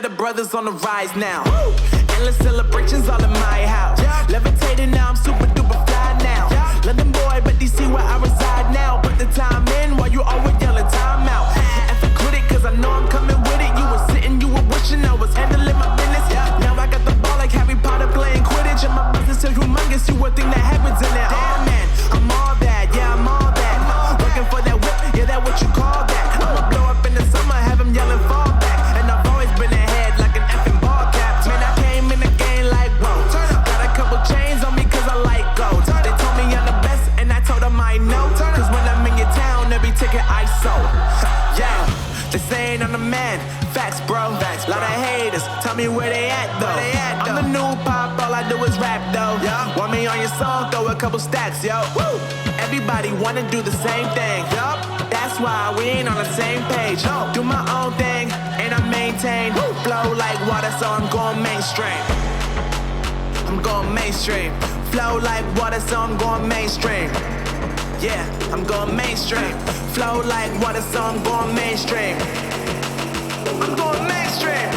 the brothers on the rise now. Endless celebrations all in my house. Levitating now, I'm super duper fly now. London boy, but DC where I reside now. Put the time in while you always yelling time out. And for quit it, cause I know I'm coming with it. You were sitting, you were wishing I was handling my business. Now I got the ball like Harry Potter playing Quidditch. And my business is humongous, you would think that happens in it. Oh man, I'm all that, yeah, I'm all that. Working for that whip, yeah, that what you call that. I'ma blow up in the summer, have him yelling fall back. And I've always been ahead like an effing ball cap. Man, I came in the game like, whoa. Got a couple chains on me cause I like gold. They told me I'm the best and I told them I know. Cause when I'm in your town, every ticket I sold. Yeah, they saying I'm the man. Facts, bro. Facts, lot of haters. Tell me where they at though. I'm the new pop, all I do is rap though. Want me on your song, throw a couple stacks, yo. Woo! Everybody wanna do the same thing. That's why we ain't on the same page. Do my own thing and I maintain. Flow like water, so I'm going mainstream. I'm going mainstream. Flow like water, so I'm going mainstream. Yeah, I'm going mainstream. Flow like water, so I'm going mainstream. I'm going mainstream.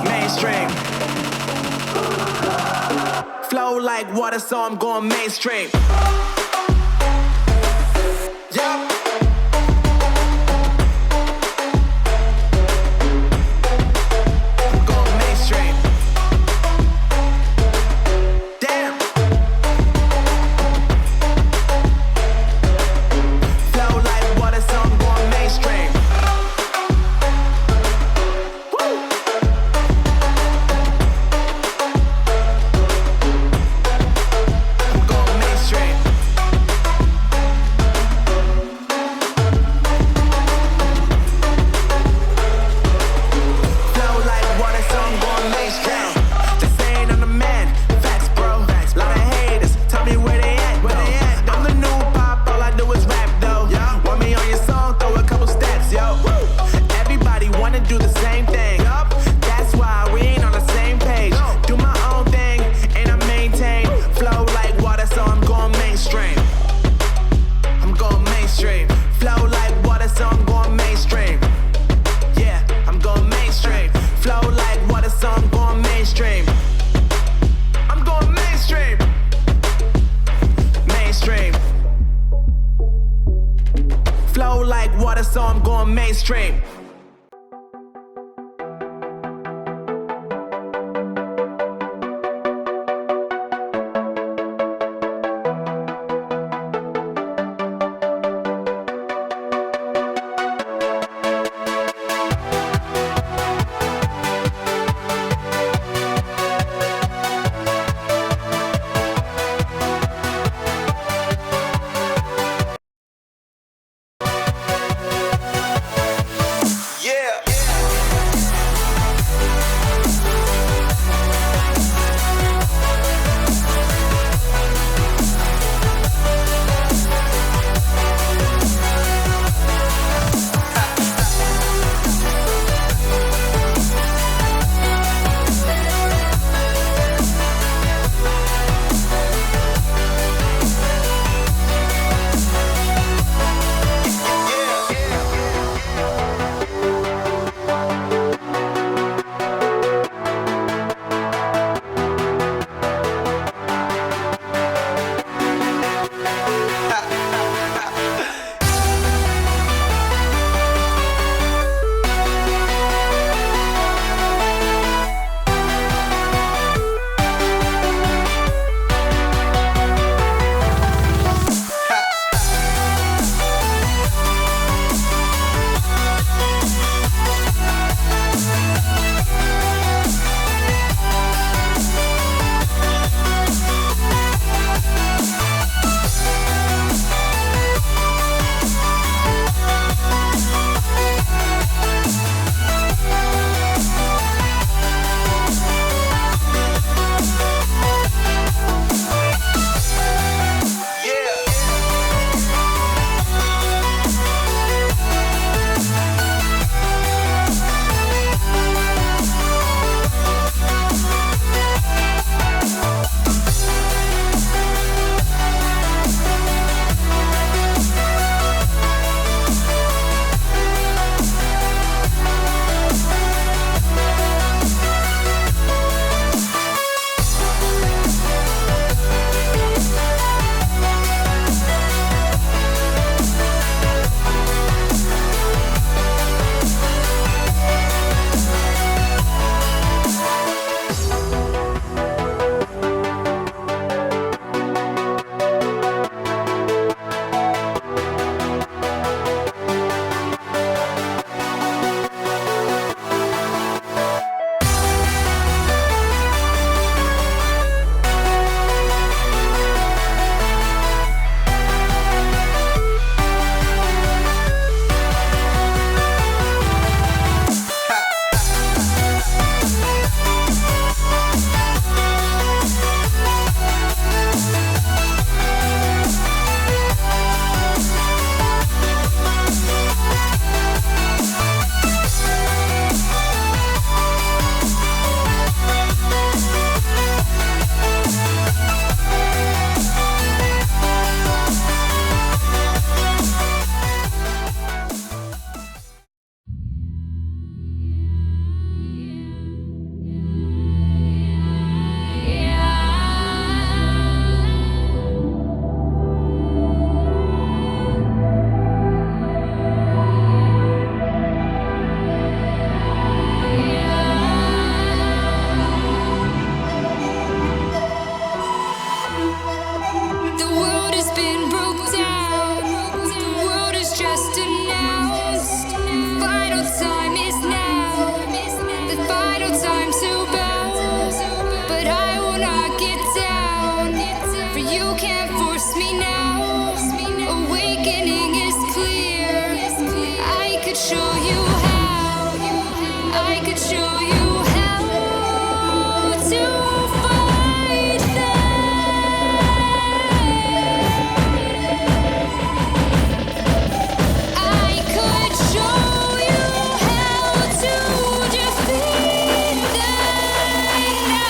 Mainstream. Flow like water, so I'm going mainstream. Yeah. I'm going mainstream. Damn. Flow like water, so I'm going mainstream. Flow like water, so I'm going mainstream. you can't force me now. Awakening is clear. I could show you how. I could show you how to fight them. I could show you how to defeat them now.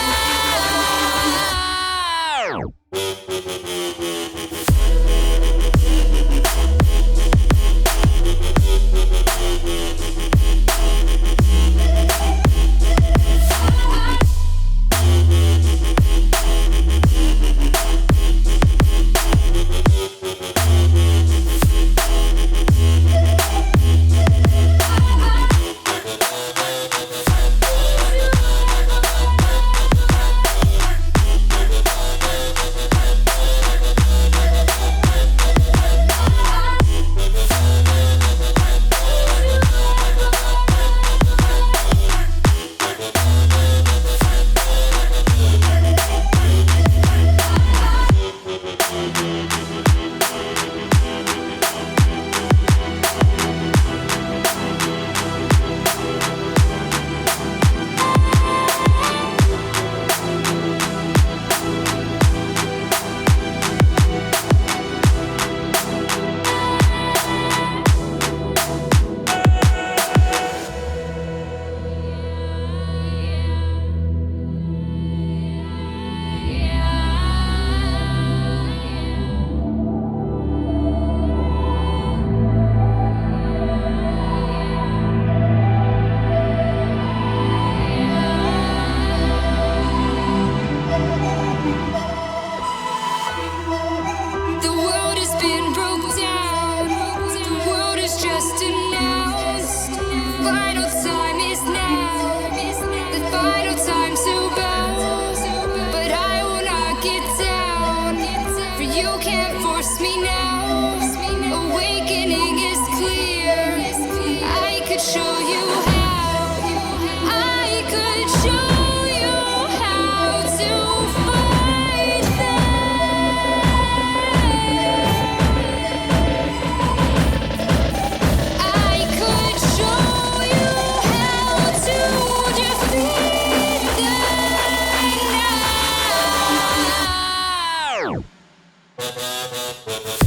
The world has been broke down. The world is just announced. Final time is now. The final time to bow. But I will not get down. For you can't force me now. Awakening is clear. I could show you how. I could show you how to fight them. I could show you how to defeat them now.